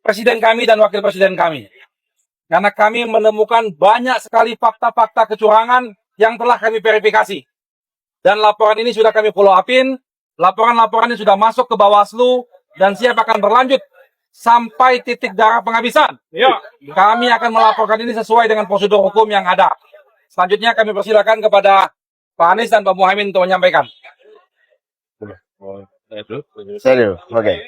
presiden kami dan wakil presiden kami. Karena kami menemukan banyak sekali fakta-fakta kecurangan yang telah kami verifikasi. Dan laporan ini sudah kami follow up-in, laporan-laporan ini sudah masuk ke Bawaslu, dan siap akan berlanjut sampai titik darah penghabisan. Ya. Kami akan melaporkan ini sesuai dengan prosedur hukum yang ada. Selanjutnya kami persilakan kepada Pak Anies dan Pak Muhaimin untuk menyampaikan. Oke.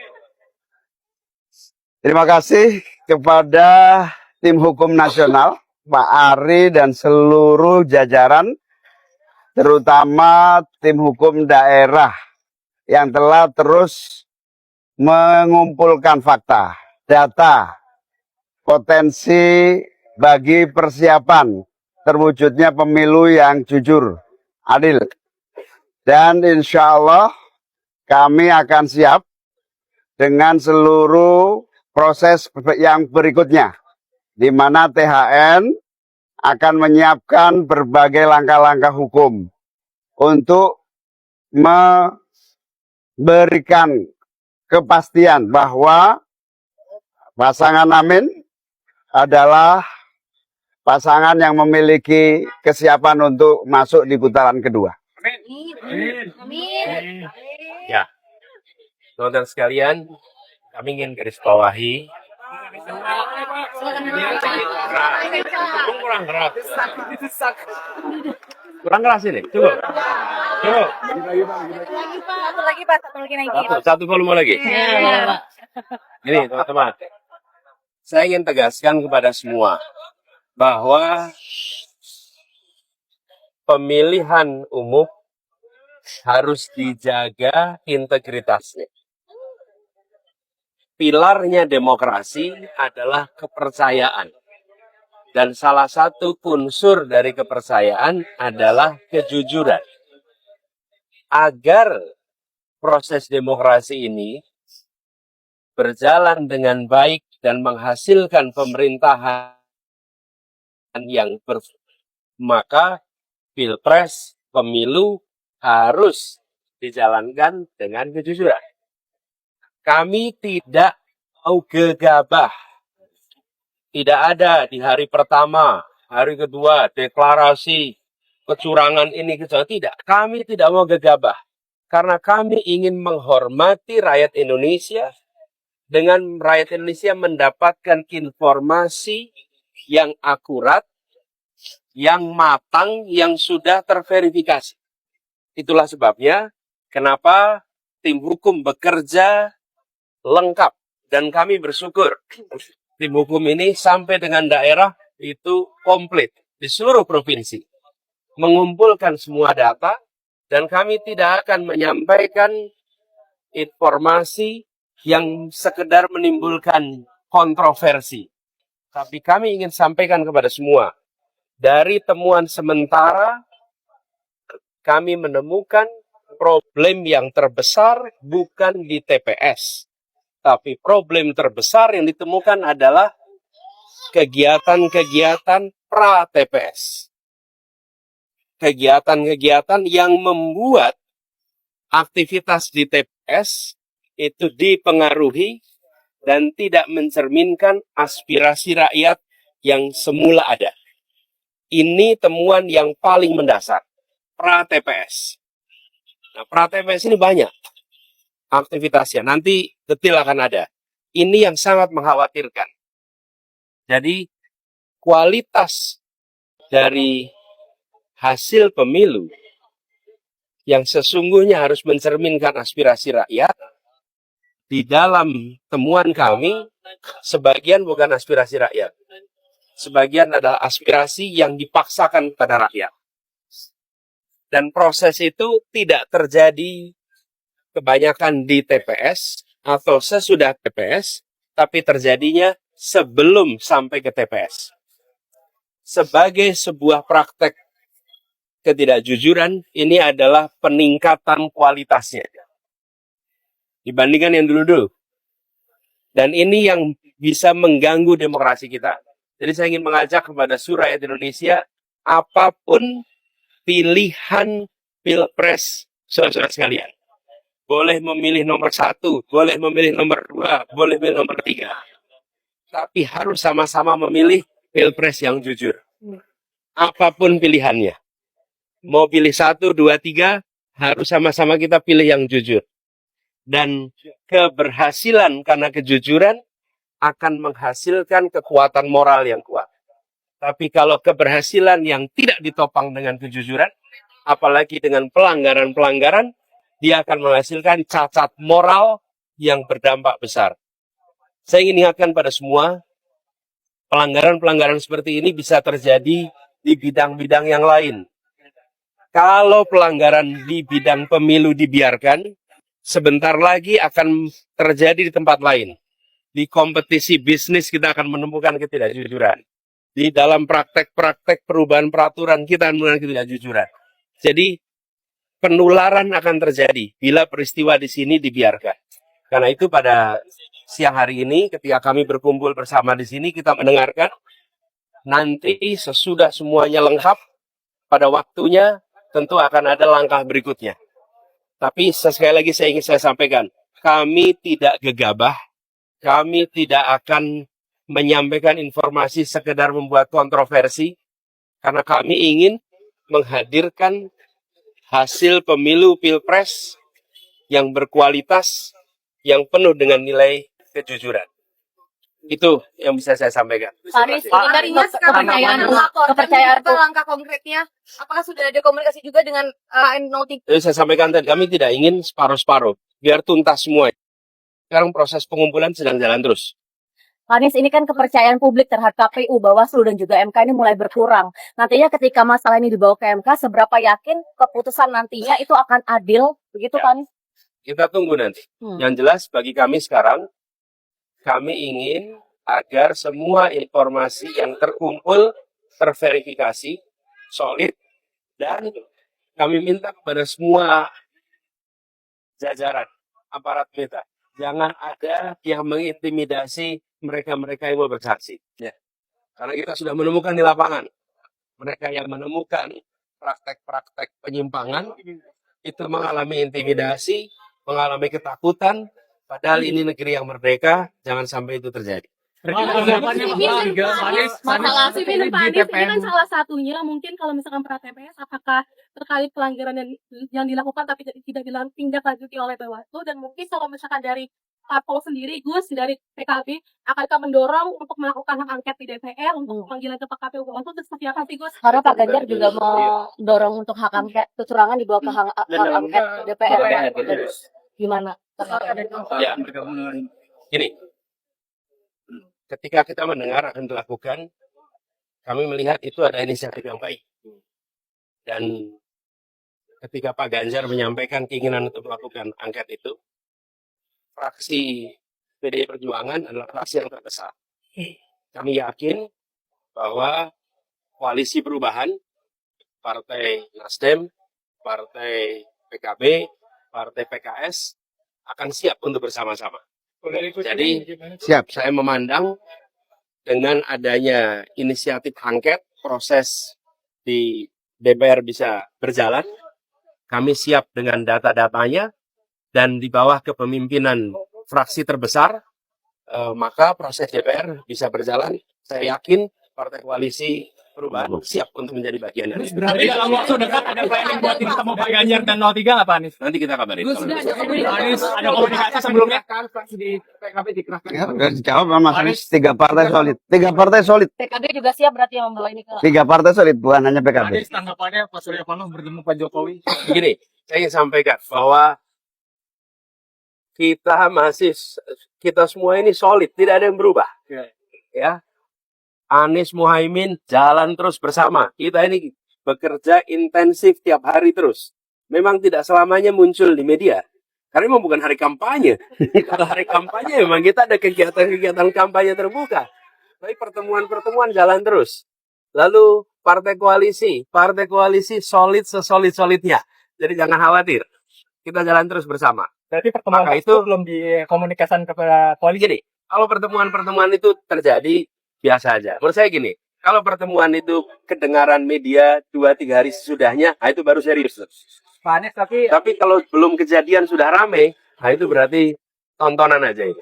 Terima kasih kepada tim hukum nasional, Pak Ari dan seluruh jajaran, terutama tim hukum daerah yang telah terus mengumpulkan fakta, data, potensi bagi persiapan terwujudnya pemilu yang jujur, adil. Dan insya Allah kami akan siap dengan seluruh proses yang berikutnya, di mana THN akan menyiapkan berbagai langkah-langkah hukum untuk memberikan kepastian bahwa pasangan Amin adalah pasangan yang memiliki kesiapan untuk masuk di putaran kedua. Amin. Ya, teman-teman sekalian, kami ingin garis bawahi. Kurang keras ini. Coba. Satu lagi Pak, satu lagi naik. Satu volume lagi. Ini teman-teman, saya ingin tegaskan kepada semua bahwa pemilihan umum harus dijaga integritasnya. Pilarnya demokrasi adalah kepercayaan. Dan salah satu unsur dari kepercayaan adalah kejujuran. Agar proses demokrasi ini berjalan dengan baik dan menghasilkan pemerintahan yang maka pilpres, pemilu harus dijalankan dengan kejujuran. Kami tidak mau gegabah. Tidak ada di hari pertama, hari kedua, deklarasi kecurangan ini, kecurangan. Tidak, kami tidak mau gegabah. Karena kami ingin menghormati rakyat Indonesia, dengan rakyat Indonesia mendapatkan informasi yang akurat, yang matang, yang sudah terverifikasi. Itulah sebabnya kenapa tim hukum bekerja lengkap. Dan kami bersyukur tim hukum ini sampai dengan daerah itu komplit di seluruh provinsi. Mengumpulkan semua data, dan kami tidak akan menyampaikan informasi yang sekedar menimbulkan kontroversi. Tapi kami ingin sampaikan kepada semua, dari temuan sementara, kami menemukan problem yang terbesar bukan di TPS. Tapi problem terbesar yang ditemukan adalah kegiatan-kegiatan pra-TPS. Kegiatan-kegiatan yang membuat aktivitas di TPS itu dipengaruhi dan tidak mencerminkan aspirasi rakyat yang semula ada. Ini temuan yang paling mendasar, pra-TPS. Nah, pra-TPS ini banyak aktivitasnya, nanti detail akan ada. Ini yang sangat mengkhawatirkan. Jadi, kualitas dari hasil pemilu yang sesungguhnya harus mencerminkan aspirasi rakyat, di dalam temuan kami, sebagian bukan aspirasi rakyat. Sebagian adalah aspirasi yang dipaksakan pada rakyat. Dan proses itu tidak terjadi kebanyakan di TPS atau sesudah TPS, tapi terjadinya sebelum sampai ke TPS. Sebagai sebuah praktek ketidakjujuran, ini adalah peningkatan kualitasnya dibandingkan yang dulu-dulu. Dan ini yang bisa mengganggu demokrasi kita. Jadi saya ingin mengajak kepada seluruh rakyat Indonesia, apapun pilihan pilpres saudara sekalian, boleh memilih nomor 1, boleh memilih nomor 2, boleh memilih nomor 3. tapi harus sama-sama memilih pilpres yang jujur. Apapun pilihannya. Mau pilih 1, 2, 3, harus sama-sama kita pilih yang jujur. Dan keberhasilan karena kejujuran akan menghasilkan kekuatan moral yang kuat. Tapi kalau keberhasilan yang tidak ditopang dengan kejujuran, apalagi dengan pelanggaran-pelanggaran, dia akan menghasilkan cacat moral yang berdampak besar. Saya ingin ingatkan pada semua, pelanggaran-pelanggaran seperti ini bisa terjadi di bidang-bidang yang lain. Kalau pelanggaran di bidang pemilu dibiarkan, sebentar lagi akan terjadi di tempat lain. Di kompetisi bisnis kita akan menemukan ketidakjujuran. Di dalam praktek-praktek perubahan peraturan kita akan menemukan ketidakjujuran. Jadi penularan akan terjadi bila peristiwa di sini dibiarkan. Karena itu pada siang hari ini ketika kami berkumpul bersama di sini kita mendengarkan, nanti sesudah semuanya lengkap pada waktunya tentu akan ada langkah berikutnya. Tapi sekali lagi saya ingin saya sampaikan, kami tidak gegabah, kami tidak akan menyampaikan informasi sekedar membuat kontroversi, karena kami ingin menghadirkan hasil pemilu pilpres yang berkualitas, yang penuh dengan nilai kejujuran. Itu yang bisa saya sampaikan. Pak Anies, ini kan kepercayaan langkah konkretnya. Apakah sudah ada komunikasi juga dengan NO3? Jadi saya sampaikan tadi, kami tidak ingin separuh-separuh, biar tuntas semua. Sekarang proses pengumpulan sedang jalan terus. Pak Anies, ini kan kepercayaan publik terhadap KPU, Bawaslu dan juga MK ini mulai berkurang. Nantinya ketika masalah ini dibawa ke MK, seberapa yakin keputusan nantinya itu akan adil? Begitu Ya. Pak Anies? Kita tunggu nanti. Yang jelas bagi kami sekarang, kami ingin agar semua informasi yang terkumpul, terverifikasi, solid, dan kami minta kepada semua jajaran aparat kita, jangan ada yang mengintimidasi mereka-mereka yang mau bersaksi. Ya. Karena kita sudah menemukan di lapangan, mereka yang menemukan praktek-praktek penyimpangan, itu mengalami intimidasi, mengalami ketakutan, padahal ini negeri yang merdeka, jangan sampai itu terjadi. Masalah sipil Pak Anies ini kan salah satunya mungkin kalau misalkan pra TPS apakah terkait pelanggaran yang dilakukan tapi tidak ditindaklanjuti oleh Bawaslu, dan mungkin kalau misalkan dari Parpol sendiri, Gus dari PKB akankah mendorong untuk melakukan hak angket di DPR untuk panggilan ke KPU Bawaslu, itu seperti apa sih Gus? Karena Pak Ganjar juga mau dorong untuk hak angket kecurangan dibawa ke hak angket DPR. Gimana? Ya. Gini, ketika kita mendengar akan dilakukan, kami melihat itu ada inisiatif yang baik. Dan ketika Pak Ganjar menyampaikan keinginan untuk melakukan angket itu, fraksi PDI Perjuangan adalah fraksi yang terbesar. Kami yakin bahwa koalisi perubahan, Partai Nasdem, Partai PKB, Partai PKS akan siap untuk bersama-sama. Jadi Siap. saya memandang dengan adanya inisiatif angket, proses di DPR bisa berjalan. Kami siap dengan data-datanya, dan di bawah kepemimpinan fraksi terbesar, maka proses DPR bisa berjalan. Saya yakin Partai Koalisi Perubahan siap untuk menjadi bagian dari itu. Berarti dalam waktu dekat ada planning buat ketemu Pak Ganjar dan 03 nggak Pak Anies? Nanti kita kabarin. Pak Anies ada komunikasi sebelumnya? Fraksi di PKB dikerahkan. Ya, udah dijawab sama Mas Anies. 3 partai solid. 3 partai solid. PKB juga siap berarti yang membawa ini ke 3 partai solid, bukan hanya PKB. Anies tanggapannya Pak Surya Paloh bertemu Pak Jokowi. Begini, saya ingin sampaikan bahwa kita semua ini solid, tidak ada yang berubah. Ya, Anies Muhaimin jalan terus bersama. Kita ini bekerja intensif tiap hari terus. Memang tidak selamanya muncul di media, karena memang bukan hari kampanye. Kalau hari kampanye memang kita ada kegiatan-kegiatan kampanye terbuka. Tapi pertemuan-pertemuan jalan terus. Lalu partai koalisi solid sesolid-solidnya. Jadi jangan khawatir, kita jalan terus bersama. Berarti pertemuan Maka itu belum dikomunikasikan kepada koalisi. Jadi kalau pertemuan-pertemuan itu terjadi, biasa aja. Menurut saya gini, kalau pertemuan itu kedengaran media 2-3 hari sesudahnya, nah itu baru serius. Pak Anies tapi Tapi kalau belum kejadian sudah rame, nah itu berarti tontonan aja itu.